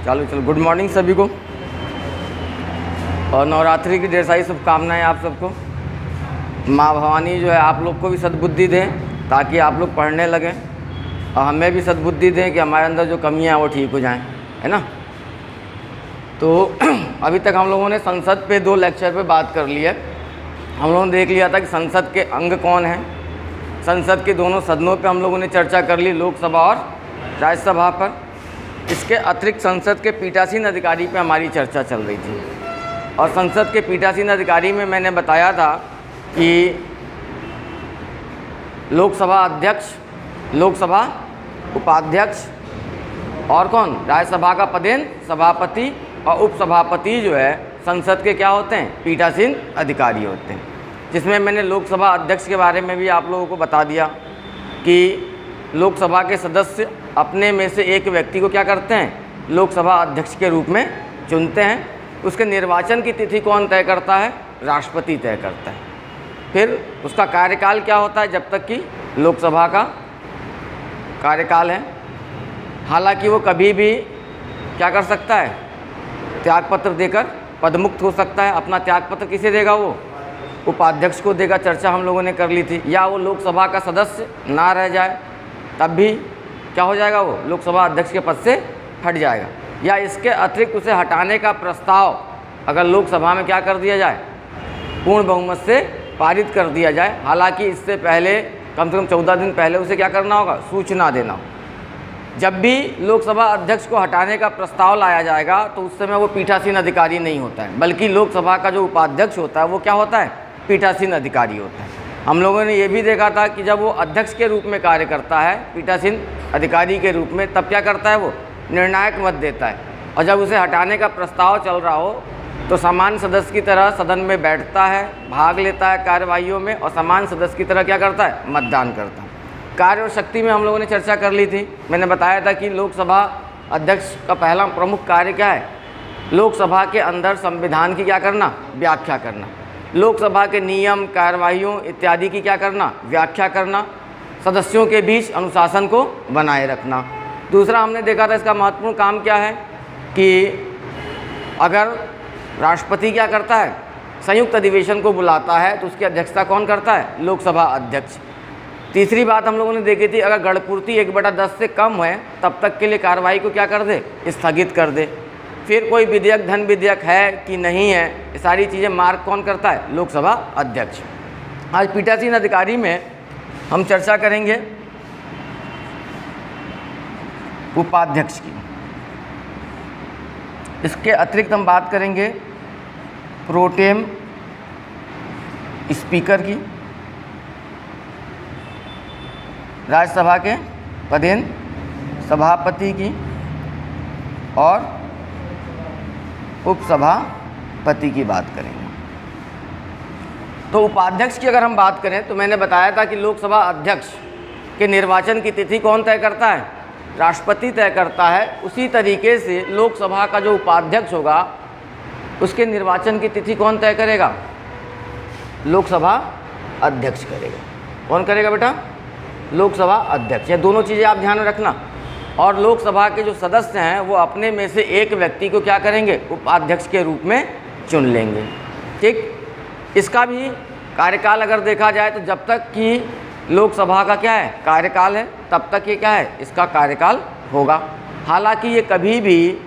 चलो good morning सभी को, और नवरात्रि की ढेर सारी शुभकामनाएं आप सबको। माँ भवानी जो है आप लोग को भी सद्बुद्धि दें ताकि आप लोग पढ़ने लगें, और हमें भी सद्बुद्धि दें कि हमारे अंदर जो कमियां हैं वो ठीक हो जाएं, है ना। तो अभी तक हम लोगों ने संसद पे 2 लेक्चर पे बात कर ली है। हम लोगों ने देख लिया था कि संसद के अंग कौन हैं। संसद के दोनों सदनों पे हम लोगों ने चर्चा कर ली, लोकसभा और राज्यसभा पर। इसके अतिरिक्त संसद के पीठासीन अधिकारी पे हमारी चर्चा चल रही थी, और संसद के पीठासीन अधिकारी में मैंने बताया था कि लोकसभा अध्यक्ष, लोकसभा उपाध्यक्ष और कौन, राज्यसभा का पदेन सभापति और उपसभापति जो है संसद के क्या होते हैं, पीठासीन अधिकारी होते हैं। जिसमें मैंने लोकसभा अध्यक्ष के बारे में भी आप लोगों को बता दिया कि लोकसभा के सदस्य अपने में से एक व्यक्ति को क्या करते हैं, लोकसभा अध्यक्ष के रूप में चुनते हैं। उसके निर्वाचन की तिथि कौन तय करता है, राष्ट्रपति तय करता है। फिर उसका कार्यकाल क्या होता है, जब तक कि लोकसभा का कार्यकाल है। हालांकि वो कभी भी क्या कर सकता है, त्यागपत्र देकर पदमुक्त हो सकता है। अपना त्यागपत्र किसे देगा, वो उपाध्यक्ष को देगा, चर्चा हम लोगों ने कर ली थी। या वो लोकसभा का सदस्य ना रह जाए तब भी क्या हो जाएगा, वो लोकसभा अध्यक्ष के पद से हट जाएगा। या इसके अतिरिक्त उसे हटाने का प्रस्ताव अगर लोकसभा में क्या कर दिया जाए, पूर्ण बहुमत से पारित कर दिया जाए। हालांकि इससे पहले कम से कम 14 दिन पहले उसे क्या करना होगा, सूचना देना हो। जब भी लोकसभा अध्यक्ष को हटाने का प्रस्ताव लाया जाएगा तो उस समय वो पीठासीन अधिकारी नहीं होता है, बल्कि लोकसभा का जो उपाध्यक्ष होता है वो क्या होता है, पीठासीन अधिकारी होता है। हम लोगों ने ये भी देखा था कि जब वो अध्यक्ष के रूप में कार्य करता है, पीठासीन अधिकारी के रूप में, तब क्या करता है, वो निर्णायक मत देता है। और जब उसे हटाने का प्रस्ताव चल रहा हो तो सामान्य सदस्य की तरह सदन में बैठता है, भाग लेता है कार्यवाहियों में, और सामान्य सदस्य की तरह क्या करता है, मतदान करता है। कार्य और शक्ति में हम लोगों ने चर्चा कर ली थी। मैंने बताया था कि लोकसभा अध्यक्ष का पहला प्रमुख कार्य क्या है, लोकसभा के अंदर संविधान की क्या करना, व्याख्या करना। लोकसभा के नियम, कार्यवाहियों इत्यादि की क्या करना, व्याख्या करना। सदस्यों के बीच अनुशासन को बनाए रखना। दूसरा हमने देखा था इसका महत्वपूर्ण काम क्या है कि अगर राष्ट्रपति क्या करता है, संयुक्त अधिवेशन को बुलाता है तो उसकी अध्यक्षता कौन करता है, लोकसभा अध्यक्ष। तीसरी बात हम लोगों ने देखी थी, अगर गणपूर्ति 1/10 से कम है तब तक के लिए कार्रवाई को क्या कर दे, स्थगित कर दे। फिर कोई विधेयक, धन विधेयक है कि नहीं है, ये सारी चीज़ें मार्क कौन करता है, लोकसभा अध्यक्ष। आज पीठासीन अधिकारी में हम चर्चा करेंगे उपाध्यक्ष की। इसके अतिरिक्त हम बात करेंगे प्रोटेम स्पीकर की, राज्यसभा के पदेन सभापति की और उपसभापति की बात करेंगे। तो उपाध्यक्ष की अगर हम बात करें तो मैंने बताया था कि लोकसभा अध्यक्ष के निर्वाचन की तिथि कौन तय करता है, राष्ट्रपति तय करता है। उसी तरीके से लोकसभा का जो उपाध्यक्ष होगा उसके निर्वाचन की तिथि कौन तय करेगा, लोकसभा अध्यक्ष करेगा। कौन करेगा बेटा, लोकसभा अध्यक्ष। ये दोनों चीज़ें आप ध्यान में रखना। और लोकसभा के जो सदस्य हैं वो अपने में से एक व्यक्ति को क्या करेंगे, उपाध्यक्ष के रूप में चुन लेंगे। ठीक, इसका भी कार्यकाल अगर देखा जाए तो जब तक कि लोकसभा का क्या है, कार्यकाल है, तब तक ये क्या है, इसका कार्यकाल होगा। हालांकि ये कभी भी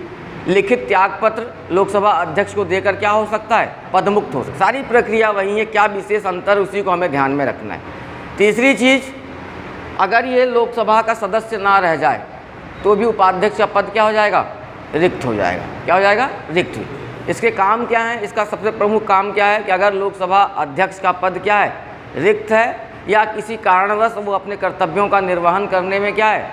लिखित त्यागपत्र लोकसभा अध्यक्ष को देकर क्या हो सकता है, पदमुक्त हो सकता है। सारी प्रक्रिया वही है, क्या विशेष अंतर उसी को हमें ध्यान में रखना है। तीसरी चीज़, अगर ये लोकसभा का सदस्य ना रह जाए तो भी उपाध्यक्ष का पद क्या हो जाएगा, रिक्त हो जाएगा। क्या हो जाएगा, रिक्त। इसके काम क्या है, इसका सबसे प्रमुख काम क्या है कि अगर लोकसभा अध्यक्ष का पद क्या है, रिक्त है, या किसी कारणवश वो अपने कर्तव्यों का निर्वहन करने में क्या है,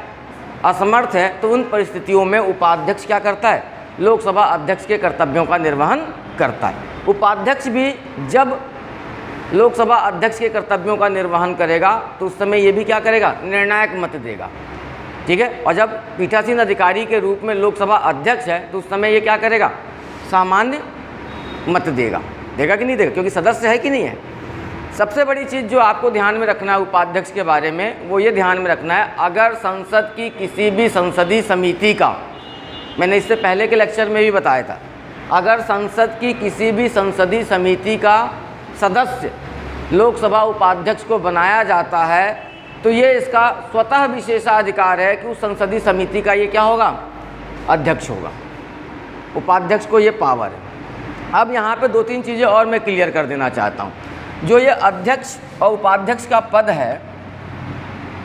असमर्थ है, तो उन परिस्थितियों में उपाध्यक्ष क्या करता है, लोकसभा अध्यक्ष के कर्तव्यों का निर्वहन करता है। उपाध्यक्ष भी जब लोकसभा अध्यक्ष के कर्तव्यों का निर्वहन करेगा तो उस समय ये भी क्या करेगा, निर्णायक मत देगा। ठीक है, और जब पीठासीन अधिकारी के रूप में लोकसभा अध्यक्ष है तो उस समय ये क्या करेगा, सामान्य मत देगा। देगा कि नहीं देगा, क्योंकि सदस्य है कि नहीं है। सबसे बड़ी चीज़ जो आपको ध्यान में रखना है उपाध्यक्ष के बारे में, वो ये ध्यान में रखना है, अगर संसद की किसी भी संसदीय समिति का मैंने इससे पहले के लेक्चर में भी बताया था, अगर संसद की किसी भी संसदीय समिति का सदस्य लोकसभा उपाध्यक्ष को बनाया जाता है तो ये इसका स्वतः विशेषाधिकार है कि उस संसदीय समिति का ये क्या होगा, अध्यक्ष होगा। उपाध्यक्ष को ये पावर है। अब यहाँ पे 2-3 चीज़ें और मैं क्लियर कर देना चाहता हूँ। जो ये अध्यक्ष और उपाध्यक्ष का पद है,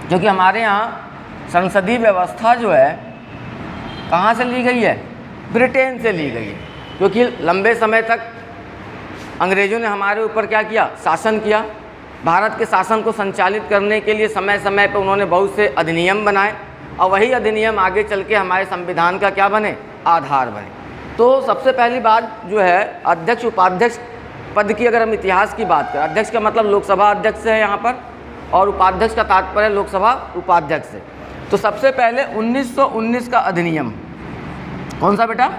क्योंकि हमारे यहाँ संसदीय व्यवस्था जो है कहाँ से ली गई है, ब्रिटेन से ली गई है, क्योंकि लंबे समय तक अंग्रेज़ों ने हमारे ऊपर क्या किया, शासन किया। भारत के शासन को संचालित करने के लिए समय समय पर उन्होंने बहुत से अधिनियम बनाए और वही अधिनियम आगे चल के हमारे संविधान का क्या बने, आधार बने। तो सबसे पहली बात जो है अध्यक्ष उपाध्यक्ष पद की, अगर हम इतिहास की बात करें, अध्यक्ष का मतलब लोकसभा अध्यक्ष है यहाँ पर, और उपाध्यक्ष का तात्पर्य लोकसभा उपाध्यक्ष है। तो सबसे पहले 1919 का अधिनियम, कौन सा बेटा,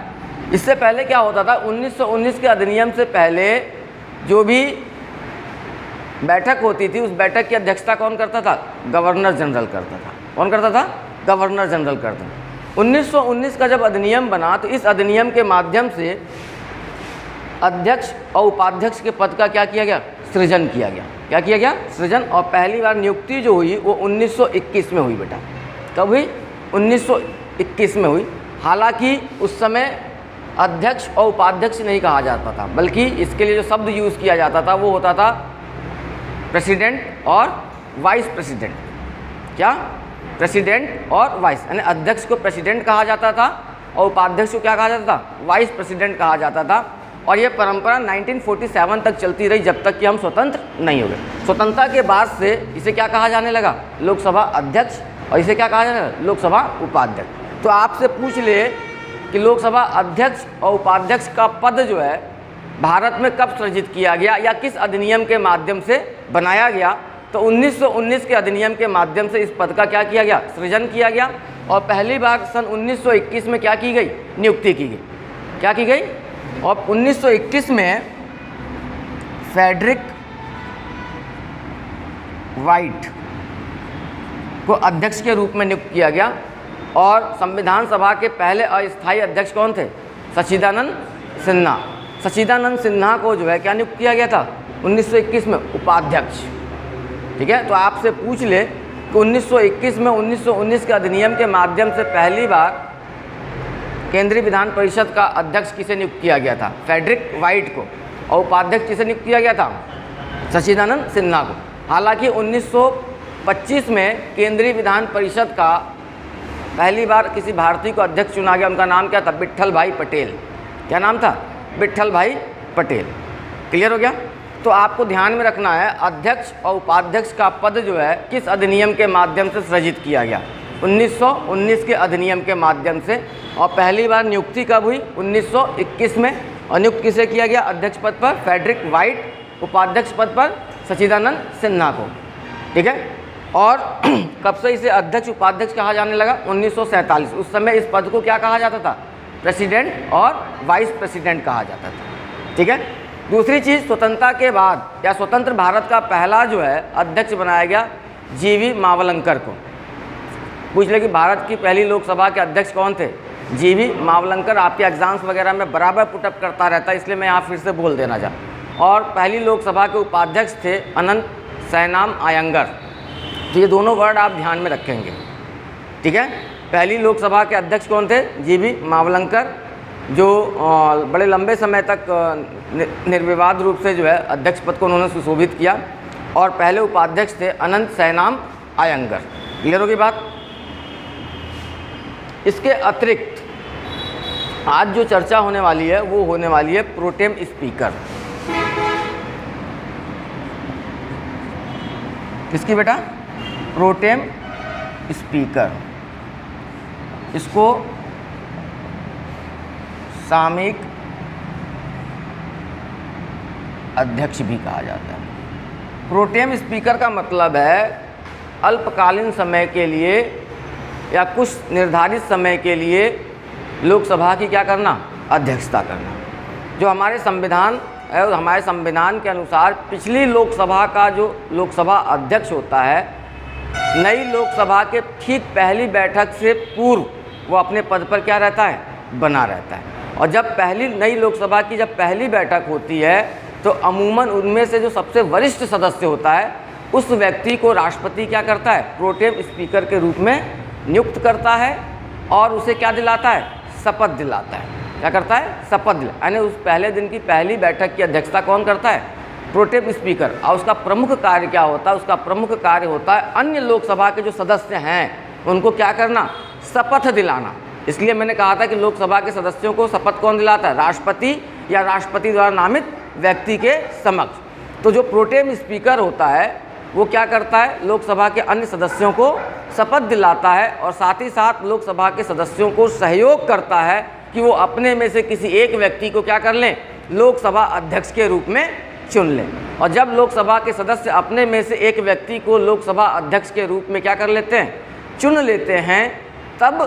इससे पहले क्या होता था, 1919 के अधिनियम से पहले जो भी बैठक होती थी उस बैठक की अध्यक्षता कौन करता था, गवर्नर जनरल करता था। कौन करता था, गवर्नर जनरल करता था। 1919 का जब अधिनियम बना तो इस अधिनियम के माध्यम से अध्यक्ष और उपाध्यक्ष के पद का क्या किया गया, सृजन किया गया। क्या किया गया, सृजन। और पहली बार नियुक्ति जो हुई वो 1921 में हुई बेटा। कब हुई, 1921 में हुई। हालांकि उस समय अध्यक्ष और उपाध्यक्ष नहीं कहा जाता था, बल्कि इसके लिए जो शब्द यूज़ किया जाता था वो होता था प्रेसिडेंट और वाइस प्रेसिडेंट। क्या, प्रेसिडेंट और वाइस, यानी अध्यक्ष को प्रेसिडेंट कहा जाता था और उपाध्यक्ष को क्या कहा जाता था, वाइस प्रेसिडेंट कहा जाता था। और ये परंपरा 1947 तक चलती रही, जब तक कि हम स्वतंत्र नहीं हो गए। स्वतंत्रता के बाद से इसे क्या कहा जाने लगा, लोकसभा अध्यक्ष, और इसे क्या कहा जाने लगा, लोकसभा उपाध्यक्ष। तो आपसे पूछ ले कि लोकसभा अध्यक्ष और उपाध्यक्ष का पद जो है भारत में कब सृजित किया गया या किस अधिनियम के माध्यम से बनाया गया, तो 1919 के अधिनियम के माध्यम से इस पद का क्या किया गया, सृजन किया गया। और पहली बार सन 1921 में क्या की गई, नियुक्ति की गई। क्या की गई, और 1921 में फ्रेडरिक वाइट को अध्यक्ष के रूप में नियुक्त किया गया। और संविधान सभा के पहले अस्थायी अध्यक्ष कौन थे, सच्चिदानंद सिन्हा। सच्चिदानंद सिन्हा को जो है क्या नियुक्त किया गया था 1921 में, उपाध्यक्ष। ठीक है, तो आपसे पूछ ले कि 1921 में 1919 के अधिनियम के माध्यम से पहली बार केंद्रीय विधान परिषद का अध्यक्ष किसे नियुक्त किया गया था, फ्रेडरिक वाइट को, और उपाध्यक्ष किसे नियुक्त किया गया था, सच्चिदानंद सिन्हा को। हालांकि 1925 में केंद्रीय विधान परिषद का पहली बार किसी भारतीय को अध्यक्ष चुना गया। उनका नाम क्या था, विट्ठल भाई पटेल। क्या नाम था, विट्ठल भाई पटेल। क्लियर हो गया। तो आपको ध्यान में रखना है अध्यक्ष और उपाध्यक्ष का पद जो है किस अधिनियम के माध्यम से सृजित किया गया, 1919 के अधिनियम के माध्यम से। और पहली बार नियुक्ति कब हुई, 1921 में। और नियुक्त किसे किया गया, अध्यक्ष पद पर फ्रेडरिक वाइट, उपाध्यक्ष पद पर सच्चिदानंद सिन्हा को। ठीक है। और कब से इसे अध्यक्ष उपाध्यक्ष कहा जाने लगा, 1947। उस समय इस पद को क्या कहा जाता था, प्रेसिडेंट और वाइस प्रेसिडेंट कहा जाता था। ठीक है। दूसरी चीज़, स्वतंत्रता के बाद या स्वतंत्र भारत का पहला जो है अध्यक्ष बनाया गया जीवी मावलंकर को। पूछ ले कि भारत की पहली लोकसभा के अध्यक्ष कौन थे, जीवी मावलंकर। आपके एग्जाम्स वगैरह में बराबर पुटअप करता रहता है, इसलिए मैं यहाँ फिर से बोल देना चाहूँ। और पहली लोकसभा के उपाध्यक्ष थे अनंत सैनाम आयंगर। तो ये दोनों वर्ड आप ध्यान में रखेंगे। ठीक है। पहली लोकसभा के अध्यक्ष कौन थे, जीवी मावलंकर, जो बड़े लंबे समय तक निर्विवाद रूप से जो है अध्यक्ष पद को उन्होंने सुशोभित किया। और पहले उपाध्यक्ष थे अनंत सैनाम आयंगर। क्लियर होगी बात। इसके अतिरिक्त आज जो चर्चा होने वाली है वो होने वाली है प्रोटेम स्पीकर। किसकी बेटा, प्रोटेम स्पीकर। इसको सामयिक अध्यक्ष भी कहा जाता है। प्रोटेम स्पीकर का मतलब है अल्पकालीन समय के लिए या कुछ निर्धारित समय के लिए लोकसभा की क्या करना, अध्यक्षता करना। जो हमारे संविधान है, हमारे संविधान के अनुसार पिछली लोकसभा का जो लोकसभा अध्यक्ष होता है, नई लोकसभा के ठीक पहली बैठक से पूर्व वो अपने पद पर क्या रहता है, बना रहता है। और जब पहली नई लोकसभा की जब पहली बैठक होती है तो अमूमन उनमें से जो सबसे वरिष्ठ सदस्य होता है उस व्यक्ति को राष्ट्रपति क्या करता है, प्रोटेम स्पीकर के रूप में नियुक्त करता है और उसे क्या दिलाता है, शपथ दिलाता है। क्या करता है, शपथ दिला, यानी उस पहले दिन की पहली बैठक की अध्यक्षता कौन करता है, प्रोटेम स्पीकर। और उसका प्रमुख कार्य क्या होता है, उसका प्रमुख कार्य होता है अन्य लोकसभा के जो सदस्य हैं उनको क्या करना, शपथ दिलाना। इसलिए मैंने कहा था कि लोकसभा के सदस्यों को शपथ कौन दिलाता है, राष्ट्रपति या राष्ट्रपति द्वारा नामित व्यक्ति के समक्ष। तो जो प्रोटेम स्पीकर होता है वो क्या करता है, लोकसभा के अन्य सदस्यों को शपथ दिलाता है और साथ ही साथ लोकसभा के सदस्यों को सहयोग करता है कि वो अपने में से किसी एक व्यक्ति को क्या कर लें, लोकसभा अध्यक्ष के रूप में चुन लें। और जब लोकसभा के सदस्य अपने में से एक व्यक्ति को लोकसभा अध्यक्ष के रूप में क्या कर लेते हैं, चुन लेते हैं, तब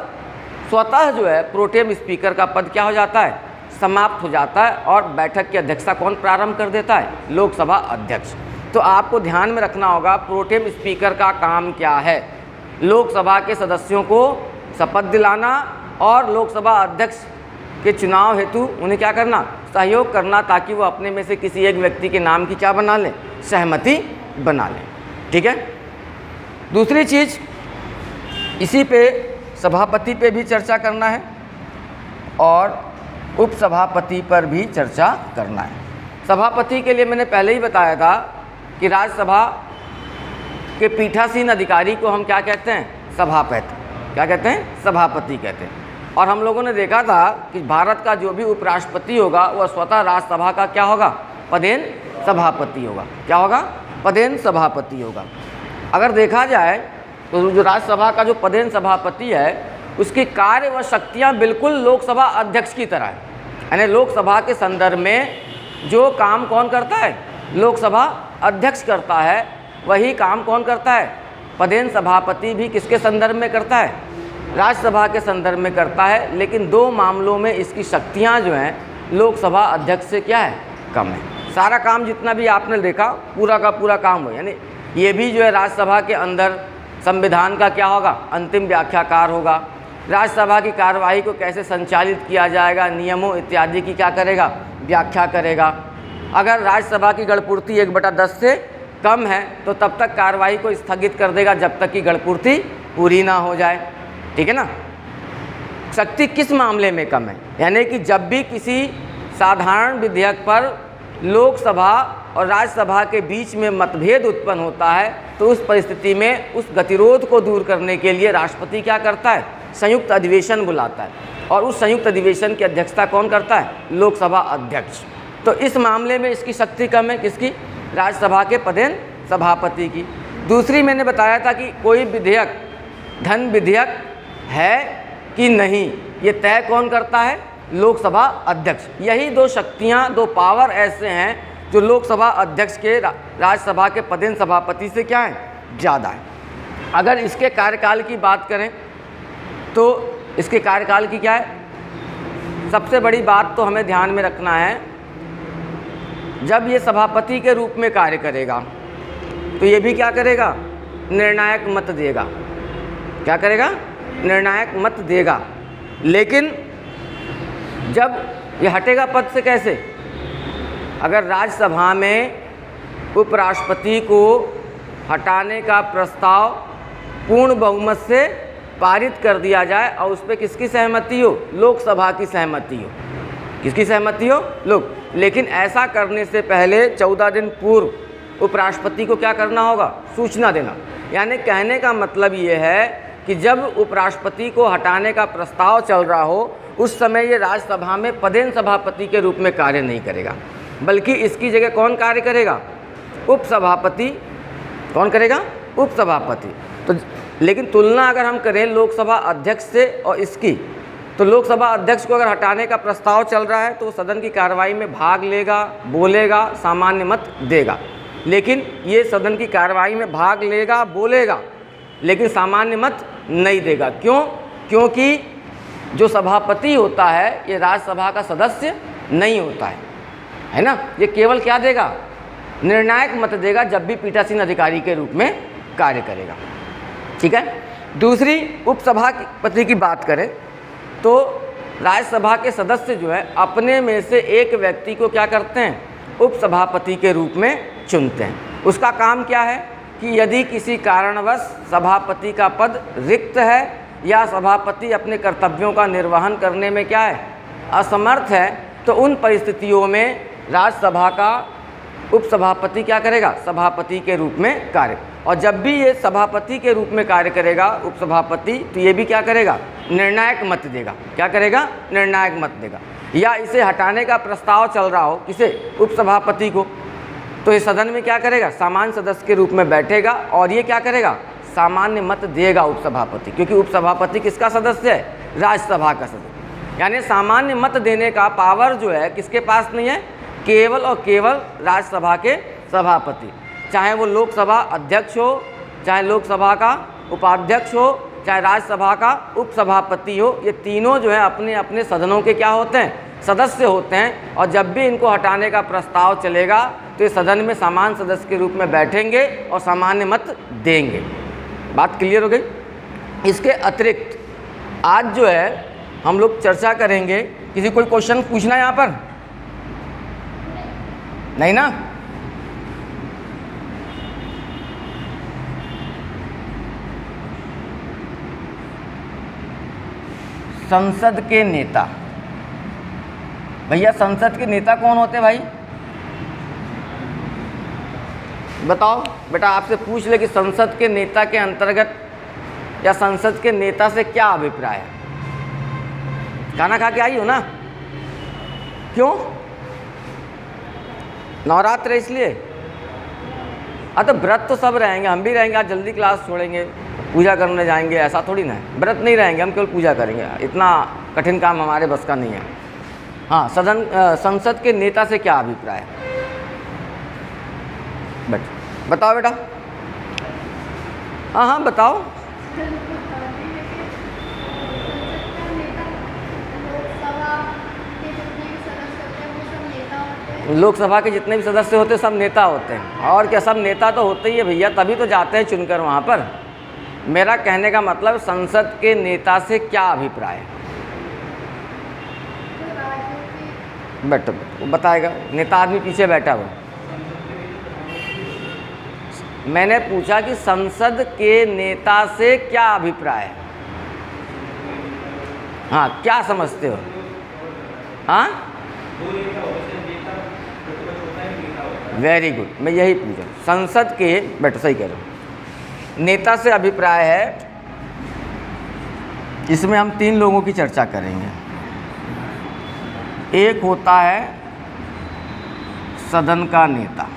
स्वतः जो है प्रोटेम स्पीकर का पद क्या हो जाता है, समाप्त हो जाता है और बैठक की अध्यक्षता कौन प्रारंभ कर देता है, लोकसभा अध्यक्ष। तो आपको ध्यान में रखना होगा प्रोटेम स्पीकर का काम क्या है, लोकसभा के सदस्यों को शपथ दिलाना और लोकसभा अध्यक्ष के चुनाव हेतु उन्हें क्या करना, सहयोग करना, ताकि वो अपने में से किसी एक व्यक्ति के नाम की क्या बना लें, सहमति बना लें। ठीक है। दूसरी चीज़, इसी पे सभापति पे भी चर्चा करना है और उपसभापति पर भी चर्चा करना है। सभापति के लिए मैंने पहले ही बताया था कि राज्यसभा के पीठासीन अधिकारी को हम क्या कहते हैं, सभापति। क्या कहते हैं, सभापति कहते हैं। और हम लोगों ने देखा था कि भारत का जो भी उपराष्ट्रपति होगा वह स्वतः राज्यसभा का क्या होगा, पदेन सभापति होगा। क्या होगा, पदेन सभापति होगा। अगर देखा जाए तो जो राज्यसभा का जो पदेन सभापति है उसकी कार्य व शक्तियाँ बिल्कुल लोकसभा अध्यक्ष की तरह है। यानी लोकसभा के संदर्भ में जो काम कौन करता है, लोकसभा अध्यक्ष करता है, वही काम कौन करता है, पदेन सभापति भी किसके संदर्भ में करता है, राज्यसभा के संदर्भ में करता है। लेकिन दो मामलों में इसकी शक्तियां जो हैं लोकसभा अध्यक्ष से क्या है, कम है। सारा काम जितना भी आपने देखा पूरा का पूरा काम हो, यानी ये भी जो है राज्यसभा के अंदर संविधान का क्या होगा, अंतिम व्याख्याकार होगा। राज्यसभा की कार्यवाही को कैसे संचालित किया जाएगा, नियमों इत्यादि की क्या करेगा, व्याख्या करेगा। अगर राज्यसभा की गणपूर्ति 1/10 से कम है तो तब तक कार्यवाही को स्थगित कर देगा जब तक कि गणपूर्ति पूरी ना हो जाए। ठीक है ना। शक्ति किस मामले में कम है, यानी कि जब भी किसी साधारण विधेयक पर लोकसभा और राज्यसभा के बीच में मतभेद उत्पन्न होता है तो उस परिस्थिति में उस गतिरोध को दूर करने के लिए राष्ट्रपति क्या करता है, संयुक्त अधिवेशन बुलाता है और उस संयुक्त अधिवेशन की अध्यक्षता कौन करता है, लोकसभा अध्यक्ष। तो इस मामले में इसकी शक्ति कम है, किसकी, राज्यसभा के पदेन सभापति की। दूसरी मैंने बताया था कि कोई विधेयक धन विधेयक है कि नहीं, ये तय कौन करता है, लोकसभा अध्यक्ष। यही दो शक्तियां, दो पावर ऐसे हैं जो लोकसभा अध्यक्ष के राज्यसभा के पदेन सभापति से क्या है, ज़्यादा है। अगर इसके कार्यकाल की बात करें तो इसके कार्यकाल की क्या है, सबसे बड़ी बात तो हमें ध्यान में रखना है, जब ये सभापति के रूप में कार्य करेगा तो ये भी क्या करेगा, निर्णायक मत देगा। क्या करेगा, निर्णायक मत देगा। लेकिन जब ये हटेगा पद से कैसे, अगर राज्यसभा में उपराष्ट्रपति को हटाने का प्रस्ताव पूर्ण बहुमत से पारित कर दिया जाए और उस पर किसकी सहमति हो, लोकसभा की सहमति हो। किसकी सहमति हो, लोग। लेकिन ऐसा करने से पहले 14 दिन पूर्व उपराष्ट्रपति को क्या करना होगा, सूचना देना। यानी कहने का मतलब ये है कि जब उपराष्ट्रपति को हटाने का प्रस्ताव चल रहा हो उस समय ये राज्यसभा में पदेन सभापति के रूप में कार्य नहीं करेगा, बल्कि इसकी जगह कौन कार्य करेगा, उपसभापति। कौन करेगा, उपसभापति। तो लेकिन तुलना अगर हम करें लोकसभा अध्यक्ष से और इसकी, तो लोकसभा अध्यक्ष को अगर हटाने का प्रस्ताव चल रहा है तो वो सदन की कार्रवाई में भाग लेगा, बोलेगा, सामान्य मत देगा। लेकिन ये सदन की कार्रवाई में भाग लेगा, बोलेगा, लेकिन सामान्य मत नहीं देगा। क्यों? क्योंकि जो सभापति होता है ये राज्यसभा का सदस्य नहीं होता है ना। ये केवल क्या देगा, निर्णायक मत देगा जब भी पीठासीन अधिकारी के रूप में कार्य करेगा। ठीक है। दूसरी उपसभापति की बात करें तो राज्यसभा के सदस्य जो है अपने में से एक व्यक्ति को क्या करते हैं, उपसभापति के रूप में चुनते हैं। उसका काम क्या है कि यदि किसी कारणवश सभापति का पद रिक्त है या सभापति अपने कर्तव्यों का निर्वहन करने में क्या है, असमर्थ है, तो उन परिस्थितियों में राज्यसभा का उपसभापति क्या करेगा, सभापति के रूप में कार्य। और जब भी ये सभापति के रूप में कार्य करेगा उपसभापति, तो ये भी क्या करेगा, निर्णायक मत देगा। क्या करेगा, निर्णायक मत देगा। या इसे हटाने का प्रस्ताव चल रहा हो किसे, उपसभापति को, तो ये सदन में क्या करेगा, सामान्य सदस्य के रूप में बैठेगा और ये क्या करेगा, सामान्य मत देगा उपसभापति, क्योंकि उपसभापति किसका सदस्य है, राज्यसभा का सदस्य। यानी सामान्य मत देने का पावर जो है किसके पास नहीं है, केवल और केवल राज्यसभा के सभापति। चाहे वो लोकसभा अध्यक्ष हो, चाहे लोकसभा का उपाध्यक्ष हो, चाहे राज्यसभा का उपसभापति हो, ये तीनों जो है अपने अपने सदनों के क्या होते हैं, सदस्य होते हैं। और जब भी इनको हटाने का प्रस्ताव चलेगा तो ये सदन में सामान्य सदस्य के रूप में बैठेंगे और सामान्य मत देंगे। बात क्लियर हो गई। इसके अतिरिक्त आज जो है हम लोग चर्चा करेंगे, किसी कोई क्वेश्चन पूछना है यहाँ पर, नहीं ना? संसद के नेता, भैया संसद के नेता कौन होते भाई, बताओ बेटा। आपसे पूछ ले कि संसद के नेता के अंतर्गत या संसद के नेता से क्या अभिप्राय है। खाना खा के आई हो ना, क्यों, नवरात्र इसलिए? तो व्रत तो सब रहेंगे, हम भी रहेंगे। आज जल्दी क्लास छोड़ेंगे, पूजा करने जाएंगे, ऐसा थोड़ी ना है। व्रत नहीं रहेंगे, हम केवल पूजा करेंगे, इतना कठिन काम हमारे बस का नहीं है। हाँ, संसद के नेता से क्या अभिप्राय है, बताओ बेटा। हाँ बताओ। लोकसभा के जितने भी सदस्य होते हैं सब नेता होते हैं। और क्या, सब नेता तो होते ही है भैया, तभी तो जाते हैं चुनकर वहाँ पर। मेरा कहने का मतलब संसद के नेता से क्या अभिप्राय है, बैठो वो बताएगा। नेता आदमी पीछे बैठा हुआ। मैंने पूछा कि संसद के नेता से क्या अभिप्राय है। हाँ, क्या समझते हो? हाँ, वेरी गुड, मैं यही पूछा। संसद के, बैठो सही कह रहे हो, नेता से अभिप्राय है। इसमें हम तीन लोगों की चर्चा करेंगे। एक होता है सदन का नेता,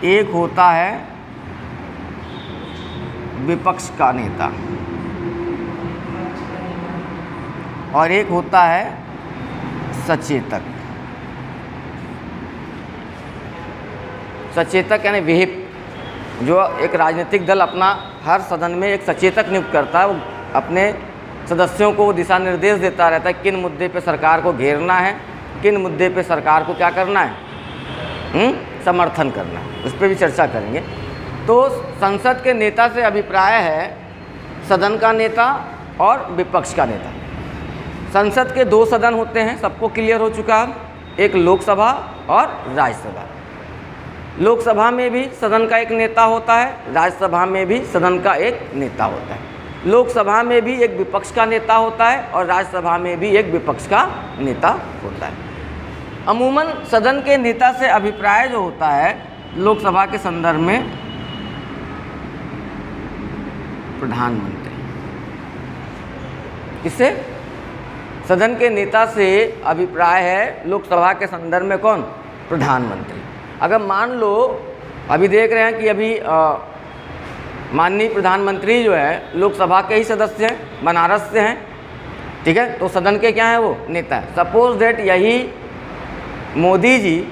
एक होता है विपक्ष का नेता, और एक होता है सचेतक। सचेतक यानी विहिप, जो एक राजनीतिक दल अपना हर सदन में एक सचेतक नियुक्त करता है। वो अपने सदस्यों को दिशा निर्देश देता रहता है किन मुद्दे पे सरकार को घेरना है, किन मुद्दे पे सरकार को क्या करना है, समर्थन करना है। उस पर भी चर्चा करेंगे। तो संसद के नेता से अभिप्राय है सदन का नेता और विपक्ष का नेता। संसद के दो सदन होते हैं, सबको क्लियर हो चुका है, एक लोकसभा और राज्यसभा। लोकसभा में भी सदन का एक नेता होता है, राज्यसभा में भी सदन का एक नेता होता है। लोकसभा में भी एक विपक्ष का नेता होता है और राज्यसभा में भी एक विपक्ष का नेता होता है। अमूमन सदन के नेता से अभिप्राय जो होता है लोकसभा के संदर्भ में प्रधानमंत्री। इससे सदन के नेता से अभिप्राय है लोकसभा के संदर्भ में कौन, प्रधानमंत्री। अगर मान लो अभी देख रहे हैं कि अभी माननीय प्रधानमंत्री जो है लोकसभा के ही सदस्य हैं, बनारस से हैं, ठीक है, तो सदन के क्या हैं, वो नेता है। सपोज दैट यही मोदी जी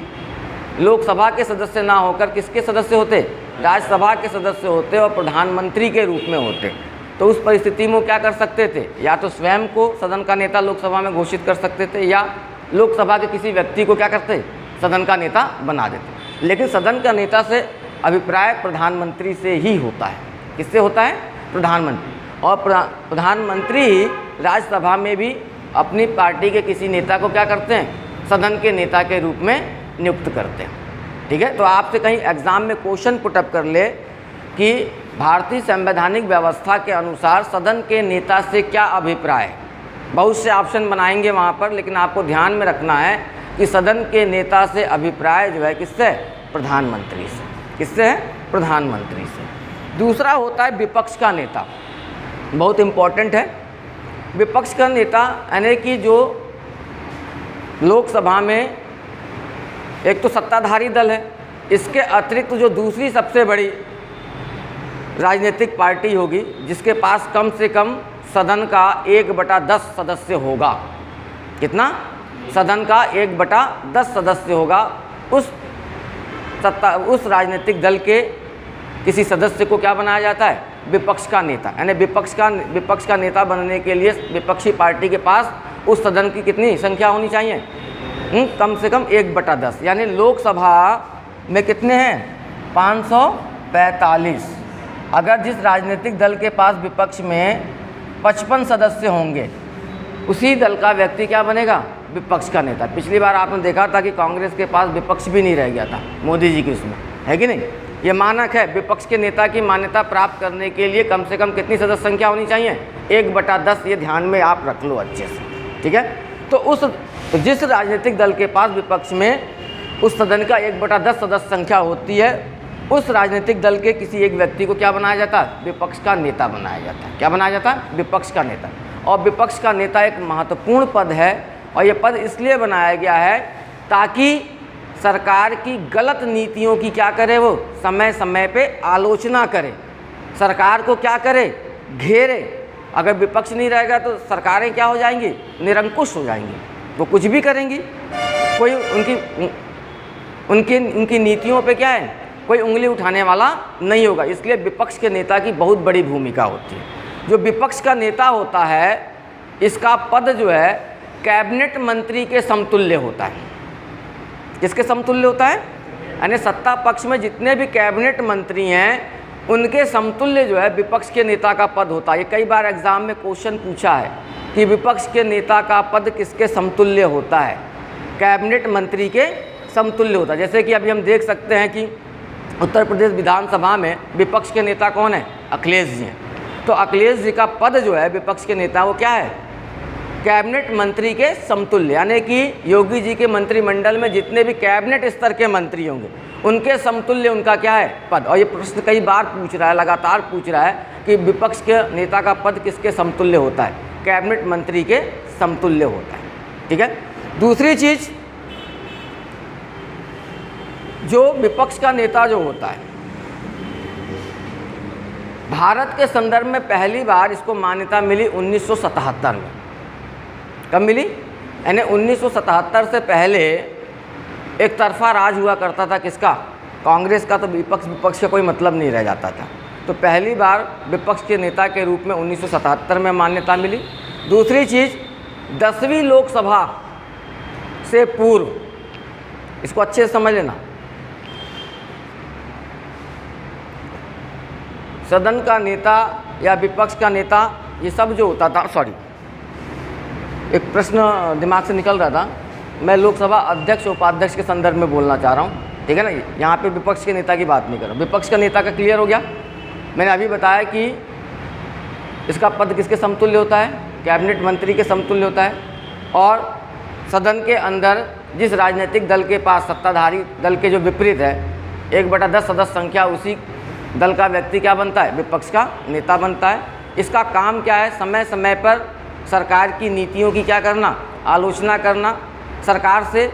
लोकसभा के सदस्य ना होकर किसके सदस्य होते, राज्यसभा के सदस्य होते और प्रधानमंत्री के रूप में होते, तो उस परिस्थिति में वो क्या कर सकते थे, या तो स्वयं को सदन का नेता लोकसभा में घोषित कर सकते थे या लोकसभा के किसी व्यक्ति को क्या करते, सदन का नेता बना देते। लेकिन सदन का नेता से अभिप्राय प्रधानमंत्री से ही होता है। किससे होता है, प्रधानमंत्री। और प्रधानमंत्री ही राज्यसभा में भी अपनी पार्टी के किसी नेता को क्या करते हैं, सदन के नेता के रूप में नियुक्त करते हैं। ठीक है, तो आपसे कहीं एग्ज़ाम में क्वेश्चन पुटअप कर ले कि भारतीय संवैधानिक व्यवस्था के अनुसार सदन के नेता से क्या अभिप्राय है, बहुत से ऑप्शन बनाएंगे वहाँ पर, लेकिन आपको ध्यान में रखना है कि सदन के नेता से अभिप्राय जो है किससे, प्रधानमंत्री से। किससे है, प्रधानमंत्री से। दूसरा होता है विपक्ष का नेता, बहुत इम्पोर्टेंट है। विपक्ष का नेता यानी कि जो लोकसभा में एक तो सत्ताधारी दल है, इसके अतिरिक्त जो दूसरी सबसे बड़ी राजनीतिक पार्टी होगी जिसके पास कम से कम सदन का 1/10 सदस्य होगा। कितना, सदन का 1/10 सदस्य होगा। उस राजनीतिक दल के किसी सदस्य को क्या बनाया जाता है, विपक्ष का नेता। यानी विपक्ष का नेता बनने के लिए विपक्षी पार्टी के पास उस सदन की कितनी संख्या होनी चाहिए, कम से कम 1/10। यानी लोकसभा में कितने हैं, 545। अगर जिस राजनीतिक दल के पास विपक्ष में 55 सदस्य होंगे, उसी दल का व्यक्ति क्या बनेगा, विपक्ष का नेता। पिछली बार आपने देखा था कि कांग्रेस के पास विपक्ष भी नहीं रह गया था मोदी जी की उसमें, है कि नहीं। ये मानक है, विपक्ष के नेता की मान्यता प्राप्त करने के लिए कम से कम कितनी सदस्य संख्या होनी चाहिए, 1/10। ये ध्यान में आप रख लो अच्छे से, ठीक है। तो जिस राजनीतिक दल के पास विपक्ष में उस सदन का 1/10 सदस्य संख्या होती है, उस राजनीतिक दल के किसी एक व्यक्ति को क्या बनाया जाता है, विपक्ष का नेता बनाया जाता है। क्या बनाया जाता है, विपक्ष का नेता। और विपक्ष का नेता एक महत्वपूर्ण पद है, और ये पद इसलिए बनाया गया है ताकि सरकार की गलत नीतियों की क्या करे, वो समय समय पे आलोचना करे, सरकार को क्या करे, घेरे। अगर विपक्ष नहीं रहेगा तो सरकारें क्या हो जाएंगी, निरंकुश हो जाएंगी, वो कुछ भी करेंगी, कोई उनकी नीतियों पे क्या है, कोई उंगली उठाने वाला नहीं होगा। इसलिए विपक्ष के नेता की बहुत बड़ी भूमिका होती है। जो विपक्ष का नेता होता है, इसका पद जो है कैबिनेट मंत्री के समतुल्य होता है। किसके समतुल्य होता है, यानी सत्ता पक्ष में जितने भी कैबिनेट मंत्री हैं उनके समतुल्य जो है विपक्ष के नेता का पद होता है। ये कई बार एग्जाम में क्वेश्चन पूछा है कि विपक्ष के नेता का पद किसके समतुल्य होता है, कैबिनेट मंत्री के समतुल्य होता है। जैसे कि अभी हम देख सकते हैं कि उत्तर प्रदेश विधानसभा में विपक्ष के नेता कौन है, अखिलेश जी हैं। तो अखिलेश जी का पद जो है विपक्ष के नेता, वो क्या है, कैबिनेट मंत्री के समतुल्य। यानी कि योगी जी के मंत्रिमंडल में जितने भी कैबिनेट स्तर के मंत्री होंगे उनके समतुल्य उनका क्या है, पद। और ये प्रश्न कई बार पूछ रहा है, लगातार पूछ रहा है कि विपक्ष के नेता का पद किसके समतुल्य होता है, कैबिनेट मंत्री के समतुल्य होता है, ठीक है। दूसरी चीज़, जो विपक्ष का नेता जो होता है, भारत के संदर्भ में पहली बार इसको मान्यता मिली 1977 में। कब मिली, यानी 1977 से पहले एक तरफा राज हुआ करता था, किसका, कांग्रेस का। तो विपक्ष का कोई मतलब नहीं रह जाता था। तो पहली बार विपक्ष के नेता के रूप में 1977 में मान्यता मिली। दूसरी चीज़, 10वीं लोकसभा से पूर्व, इसको अच्छे से समझ लेना, सदन का नेता या विपक्ष का नेता, ये सब जो होता था, सॉरी एक प्रश्न दिमाग से निकल रहा था, मैं लोकसभा अध्यक्ष उपाध्यक्ष के संदर्भ में बोलना चाह रहा हूँ, ठीक है ना। यहाँ पे विपक्ष के नेता की बात नहीं कर रहा। विपक्ष का नेता का क्लियर हो गया। मैंने अभी बताया कि इसका पद किसके समतुल्य होता है, कैबिनेट मंत्री के समतुल्य होता है। और सदन के अंदर जिस राजनीतिक दल के पास, सत्ताधारी दल के जो विपरीत है, 1/10 सदस्य संख्या, उसी दल का व्यक्ति क्या बनता है, विपक्ष का नेता बनता है। इसका काम क्या है, समय समय पर सरकार की नीतियों की क्या करना, आलोचना करना, सरकार से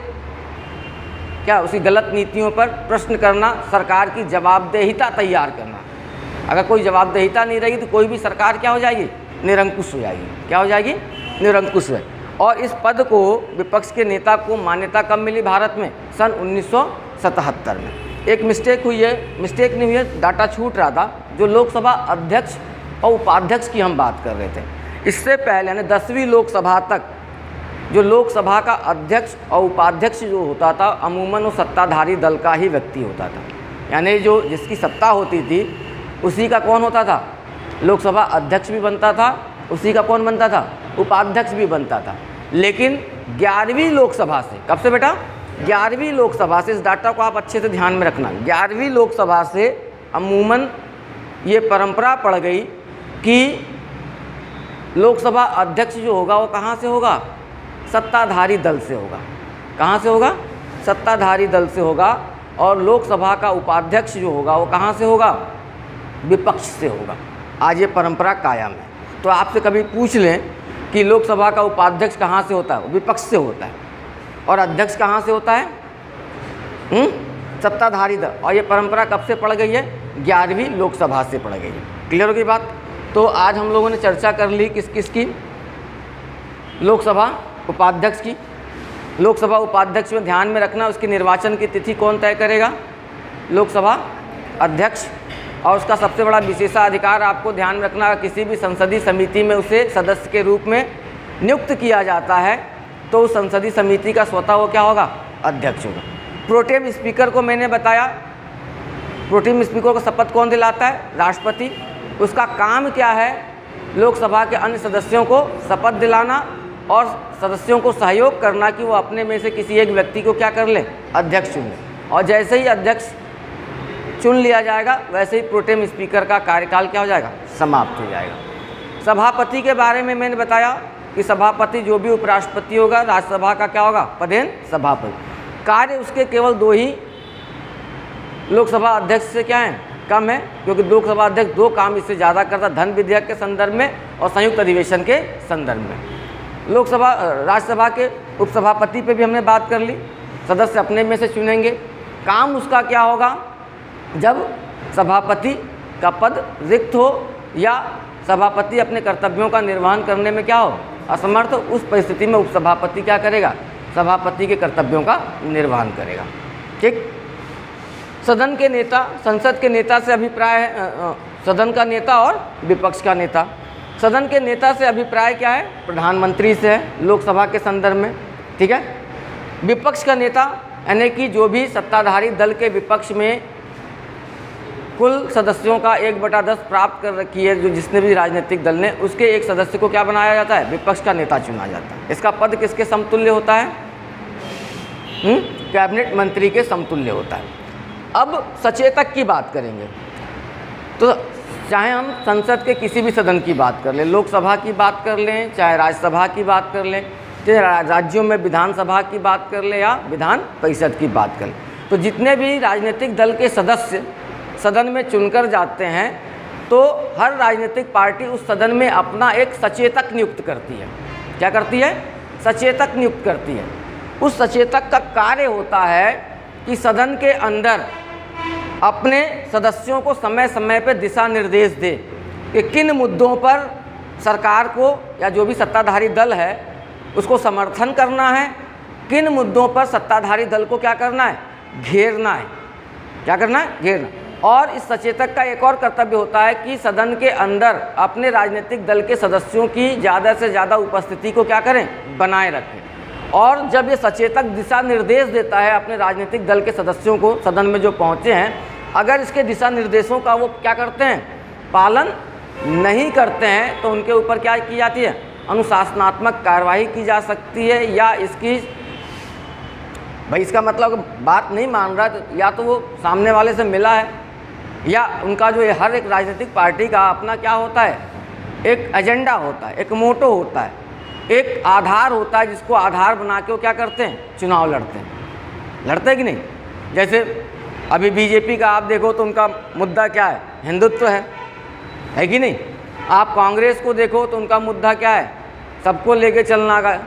क्या उसकी गलत नीतियों पर प्रश्न करना, सरकार की जवाबदेहिता तैयार करना। अगर कोई जवाबदेहिता नहीं रहेगी तो कोई भी सरकार क्या हो जाएगी, निरंकुश हो जाएगी। क्या हो जाएगी, निरंकुश है। और इस पद को, विपक्ष के नेता को मान्यता कब मिली भारत में, सन 1977 में। एक मिस्टेक हुई है, मिस्टेक नहीं हुई है, डाटा छूट रहा था। जो लोकसभा अध्यक्ष और उपाध्यक्ष की हम बात कर रहे थे, इससे पहले यानी 10वीं लोकसभा तक जो लोकसभा का अध्यक्ष और उपाध्यक्ष जो होता था, अमूमन वो सत्ताधारी दल का ही व्यक्ति होता था। यानी जो जिसकी सत्ता होती थी उसी का कौन होता था, लोकसभा अध्यक्ष भी बनता था, उसी का कौन बनता था, उपाध्यक्ष भी बनता था। लेकिन 11वीं लोकसभा से, कब से बेटा, 11वीं लोकसभा से, इस डाटा को आप अच्छे से ध्यान में रखना, 11वीं लोकसभा से अमूमन ये परंपरा पड़ गई कि लोकसभा अध्यक्ष जो होगा वो कहाँ से होगा, सत्ताधारी दल से होगा। कहाँ से होगा, सत्ताधारी दल से होगा। और लोकसभा का उपाध्यक्ष जो होगा वो कहाँ से होगा, विपक्ष से होगा। आज ये परंपरा कायम है। तो आपसे कभी पूछ लें कि लोकसभा का उपाध्यक्ष कहाँ से होता है, विपक्ष से होता है, और अध्यक्ष कहाँ से होता है, सत्ताधारी दल। और ये परंपरा कब से पड़ गई है, 11वीं लोकसभा से पड़ गई है। क्लियर होगी बात। तो आज हम लोगों ने चर्चा कर ली किस किस की, लोकसभा उपाध्यक्ष की। लोकसभा उपाध्यक्ष में ध्यान में रखना उसकी निर्वाचन की तिथि कौन तय करेगा, लोकसभा अध्यक्ष। और उसका सबसे बड़ा विशेषाधिकार आपको ध्यान में रखना, किसी भी संसदीय समिति में उसे सदस्य के रूप में नियुक्त किया जाता है तो उस संसदीय समिति का स्वतः वो क्या होगा, अध्यक्ष होगा। प्रोटेम स्पीकर को मैंने बताया, प्रोटेम स्पीकर को शपथ कौन दिलाता है, राष्ट्रपति। उसका काम क्या है, लोकसभा के अन्य सदस्यों को शपथ दिलाना और सदस्यों को सहयोग करना कि वो अपने में से किसी एक व्यक्ति को क्या कर लें, अध्यक्ष चुन लें। और जैसे ही अध्यक्ष चुन लिया जाएगा वैसे ही प्रोटेम स्पीकर का कार्यकाल क्या हो जाएगा, समाप्त हो जाएगा। सभापति के बारे में मैंने बताया कि सभापति जो भी उपराष्ट्रपति होगा, राज्यसभा का क्या होगा, पदेन सभापति। कार्य उसके केवल 2 ही लोकसभा अध्यक्ष से क्या है, कम है, क्योंकि लोकसभा अध्यक्ष 2 काम इससे ज़्यादा करता, धन विधेयक के संदर्भ में और संयुक्त अधिवेशन के संदर्भ में। लोकसभा राज्यसभा के उपसभापति पे भी हमने बात कर ली, सदस्य अपने में से चुनेंगे। काम उसका क्या होगा, जब सभापति का पद रिक्त हो या सभापति अपने कर्तव्यों का निर्वहन करने में क्या हो, असमर्थ, उस परिस्थिति में उपसभापति क्या करेगा, सभापति के कर्तव्यों का निर्वहन करेगा। ठीक। सदन के नेता, संसद के नेता से अभिप्राय है, सदन का नेता और विपक्ष का नेता। सदन के नेता से अभिप्राय क्या है, प्रधानमंत्री से है लोकसभा के संदर्भ में। ठीक है। विपक्ष का नेता यानी कि जो भी सत्ताधारी दल के विपक्ष में कुल सदस्यों का 1/10 प्राप्त कर रखी है, जो जिसने भी राजनीतिक दल ने, उसके एक सदस्य को क्या बनाया जाता है, विपक्ष का नेता चुना जाता है। इसका पद किसके समतुल्य होता है, कैबिनेट मंत्री के समतुल्य होता है। अब सचेतक की बात करेंगे तो चाहे हम संसद के किसी भी सदन की बात कर लें, लोकसभा की बात कर लें, चाहे राज्यसभा की बात कर लें, चाहे राज्यों में विधानसभा की बात कर लें या विधान परिषद की बात कर लें, तो जितने भी राजनीतिक दल के सदस्य सदन में चुनकर जाते हैं तो हर राजनीतिक पार्टी उस सदन में अपना एक सचेतक नियुक्त करती है। क्या करती है, सचेतक नियुक्त करती है। उस सचेतक का कार्य होता है कि सदन के अंदर अपने सदस्यों को समय समय पर दिशा निर्देश दे कि किन मुद्दों पर सरकार को या जो भी सत्ताधारी दल है उसको समर्थन करना है, किन मुद्दों पर सत्ताधारी दल को क्या करना है, घेरना है। क्या करना है, घेरना। और इस सचेतक का एक और कर्तव्य होता है कि सदन के अंदर अपने राजनीतिक दल के सदस्यों की ज़्यादा से ज़्यादा उपस्थिति को क्या करें, बनाए रखें। और जब ये सचेतक दिशा निर्देश देता है अपने राजनीतिक दल के सदस्यों को, सदन में जो पहुँचे हैं, अगर इसके दिशा निर्देशों का वो क्या करते हैं, पालन नहीं करते हैं तो उनके ऊपर क्या की जाती है, अनुशासनात्मक कार्रवाई की जा सकती है। या इसकी भाई इसका मतलब बात नहीं मान रहा तो या तो वो सामने वाले से मिला है, या उनका जो हर एक राजनीतिक पार्टी का अपना क्या होता है, एक एजेंडा होता है, एक मोटो होता है, एक आधार होता है जिसको आधार बना के वो क्या करते हैं, चुनाव लड़ते हैं। लड़ते हैं कि नहीं। जैसे अभी बीजेपी का आप देखो तो उनका मुद्दा क्या है, हिंदुत्व है कि नहीं। आप कांग्रेस को देखो तो उनका मुद्दा क्या है, सबको लेके चलना का।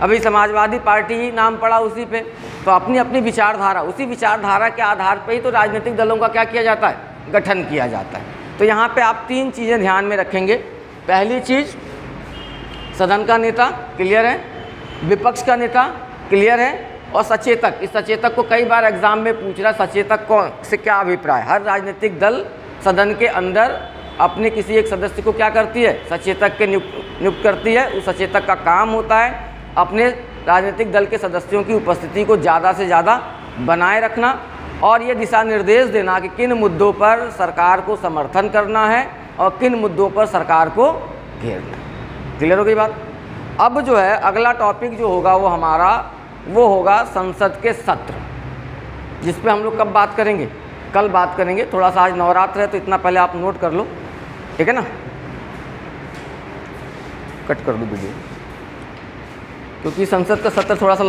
अभी समाजवादी पार्टी ही नाम पड़ा उसी पे, तो अपनी अपनी विचारधारा, उसी विचारधारा के आधार पे ही तो राजनीतिक दलों का क्या किया जाता है, गठन किया जाता है। तो यहाँ पे आप 3 चीज़ें ध्यान में रखेंगे। पहली चीज़, सदन का नेता क्लियर है, विपक्ष का नेता क्लियर है, और सचेतक। इस सचेतक को कई बार एग्जाम में पूछ रहा, सचेतक कौन से क्या अभिप्राय। हर राजनीतिक दल सदन के अंदर अपने किसी एक सदस्य को क्या करती है, सचेतक के नियुक्त करती है। उस सचेतक का काम होता है अपने राजनीतिक दल के सदस्यों की उपस्थिति को ज़्यादा से ज़्यादा बनाए रखना और ये दिशा निर्देश देना कि किन मुद्दों पर सरकार को समर्थन करना है और किन मुद्दों पर सरकार को घेरना है। क्लियर हो गई बात। अब जो है अगला टॉपिक जो होगा वो हमारा वो होगा संसद के सत्र, जिस पे हम लोग कब बात करेंगे, कल बात करेंगे। थोड़ा सा आज नवरात्र है तो इतना पहले आप नोट कर लो, ठीक है ना। कट कर दो वीडियो, क्योंकि संसद का सत्र थोड़ा सा